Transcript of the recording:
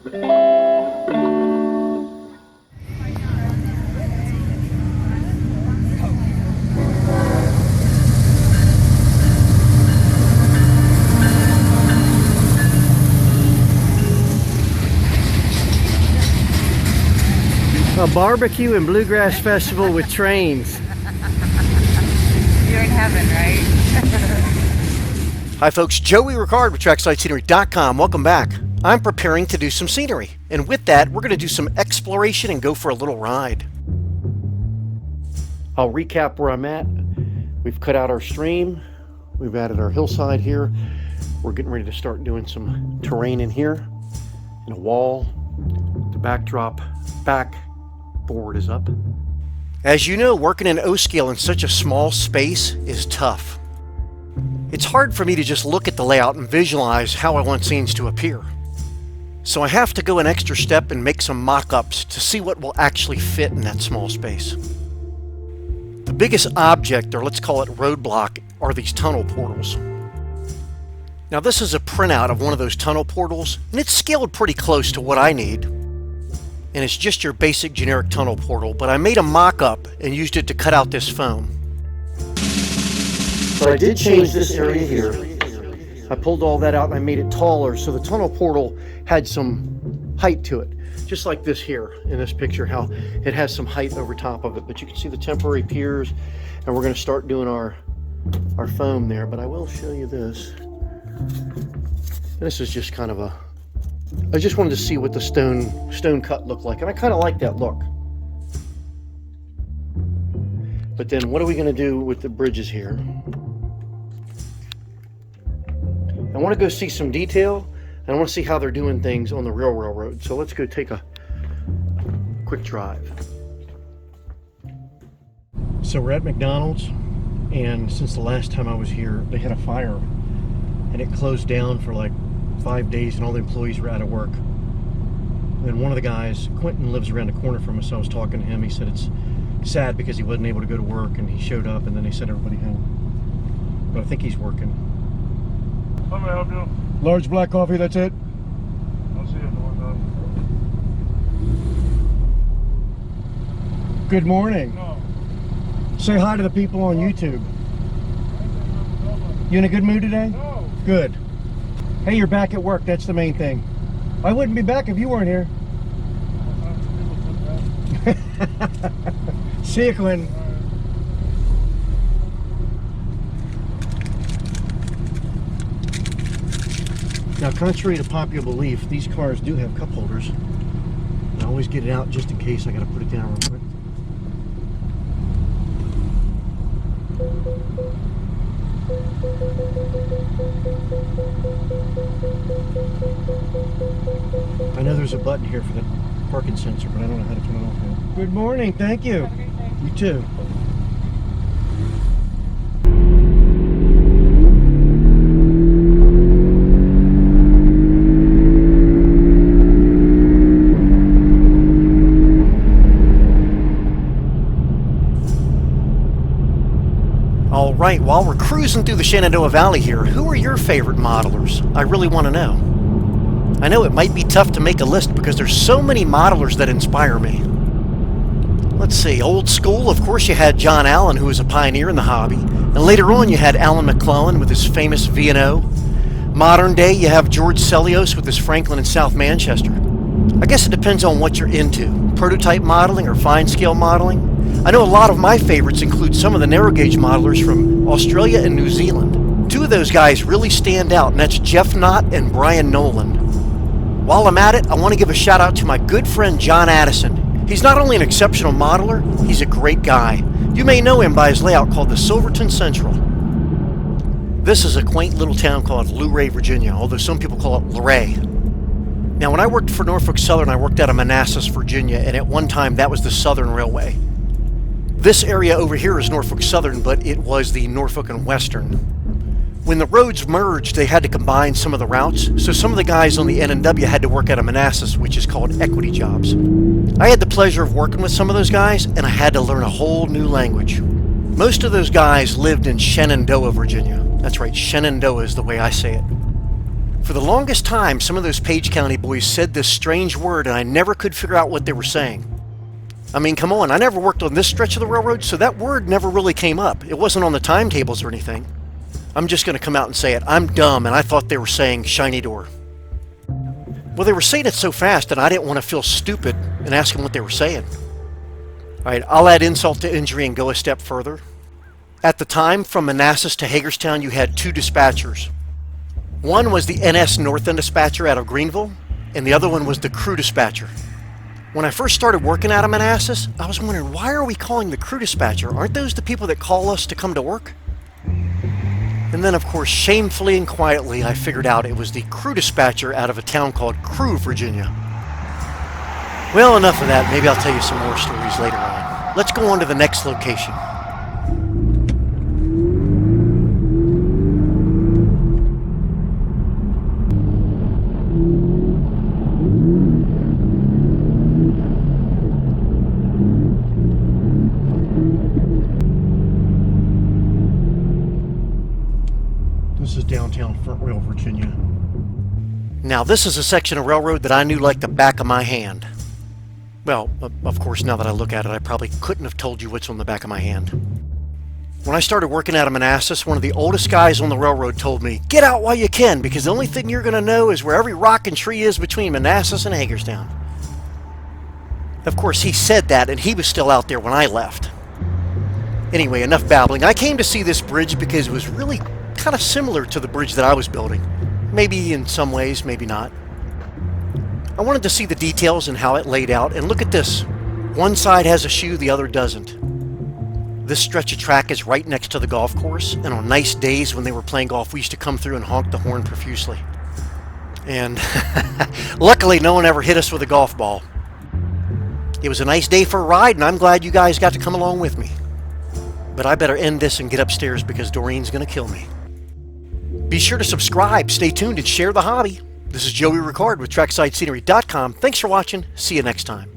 A barbecue and bluegrass festival with trains. You're in heaven, right? Hi folks, Joey Ricard with TracksideScenery.com. Welcome back. I'm preparing to do some scenery, and with that we're going to do some exploration and go for a little ride. I'll recap where I'm at. We've cut out our stream, we've added our hillside here. We're getting ready to start doing some terrain in here, and a wall. The backdrop backboard is up. As you know, working in O-scale in such a small space is tough. It's hard for me to just look at the layout and visualize how I want scenes to appear. So I have to go an extra step and make some mock-ups to see what will actually fit in that small space. The biggest object, or let's call it roadblock, are these tunnel portals. Now this is a printout of one of those tunnel portals, and it's scaled pretty close to what I need. And it's just your basic generic tunnel portal, but I made a mock-up and used it to cut out this foam. But I did change this area here. I pulled all that out and I made it taller so the tunnel portal had some height to it. Just like this here in this picture, how it has some height over top of it. But you can see the temporary piers, and we're going to start doing our foam there. But I will show you this. This is just kind of I just wanted to see what the stone cut looked like, and I kind of like that look. But then what are we going to do with the bridges here? I want to go see some detail, and I want to see how they're doing things on the real railroad. So let's go take a quick drive. So we're at McDonald's, and since the last time I was here, they had a fire, and it closed down for like 5 days, and all the employees were out of work. And one of the guys, Quentin, lives around the corner from us, so I was talking to him. He said it's sad because he wasn't able to go to work, and he showed up, and then they sent everybody home. But I think he's working. How may I help you? Large black coffee, that's it. I'll see you in the window. Good morning. No. Say hi to the people on YouTube. You in a good mood today? No. Good. Hey, you're back at work, that's the main thing. I wouldn't be back if you weren't here. See you, Quinn. Now, contrary to popular belief, these cars do have cup holders. I always get it out just in case I got to put it down real quick. I know there's a button here for the parking sensor, but I don't know how to turn it off yet. Good morning, thank you. You too. All right, while we're cruising through the Shenandoah Valley here, who are your favorite modelers? I really want to know. I know it might be tough to make a list because there's so many modelers that inspire me. Let's see, old school, of course you had John Allen, who was a pioneer in the hobby, and later on you had Alan McClellan with his famous V&O. Modern day you have George Celios with his Franklin and South Manchester. I guess it depends on what you're into, prototype modeling or fine scale modeling. I know a lot of my favorites include some of the narrow gauge modelers from Australia and New Zealand. Two of those guys really stand out, and that's Jeff Knott and Brian Nolan. While I'm at it, I want to give a shout out to my good friend John Addison. He's not only an exceptional modeler, he's a great guy. You may know him by his layout called the Silverton Central. This is a quaint little town called Luray, Virginia, although some people call it Luray. Now when I worked for Norfolk Southern, I worked out of Manassas, Virginia, and at one time that was the Southern Railway. This area over here is Norfolk Southern, but it was the Norfolk and Western. When the roads merged, they had to combine some of the routes, so some of the guys on the N&W had to work out of Manassas, which is called equity jobs. I had the pleasure of working with some of those guys, and I had to learn a whole new language. Most of those guys lived in Shenandoah, Virginia. That's right, Shenandoah is the way I say it. For the longest time, some of those Page County boys said this strange word, and I never could figure out what they were saying. I mean, come on, I never worked on this stretch of the railroad, so that word never really came up. It wasn't on the timetables or anything. I'm just going to come out and say it. I'm dumb, and I thought they were saying shiny door. Well, they were saying it so fast, and I didn't want to feel stupid and ask them what they were saying. All right, I'll add insult to injury and go a step further. At the time, from Manassas to Hagerstown, you had two dispatchers. One was the NS North End dispatcher out of Greenville, and the other one was the crew dispatcher. When I first started working out of Manassas, I was wondering, why are we calling the crew dispatcher? Aren't those the people that call us to come to work? And then, of course, shamefully and quietly, I figured out it was the crew dispatcher out of a town called Crew, Virginia. Well, enough of that. Maybe I'll tell you some more stories later on. Let's go on to the next location. This is downtown Front Rail, Virginia. Now, this is a section of railroad that I knew like the back of my hand. Well, of course, now that I look at it, I probably couldn't have told you what's on the back of my hand. When I started working out of Manassas, one of the oldest guys on the railroad told me, "Get out while you can, because the only thing you're going to know is where every rock and tree is between Manassas and Hagerstown." Of course, he said that, and he was still out there when I left. Anyway, enough babbling. I came to see this bridge because it was really kind of similar to the bridge that I was building. Maybe in some ways, maybe not. I wanted to see the details and how it laid out, and look at this. One side has a shoe, the other doesn't. This stretch of track is right next to the golf course, and on nice days when they were playing golf, we used to come through and honk the horn profusely. And luckily, no one ever hit us with a golf ball. It was a nice day for a ride, and I'm glad you guys got to come along with me. But I better end this and get upstairs because Doreen's going to kill me. Be sure to subscribe, stay tuned, and share the hobby. This is Joey Ricard with TracksideScenery.com. Thanks for watching. See you next time.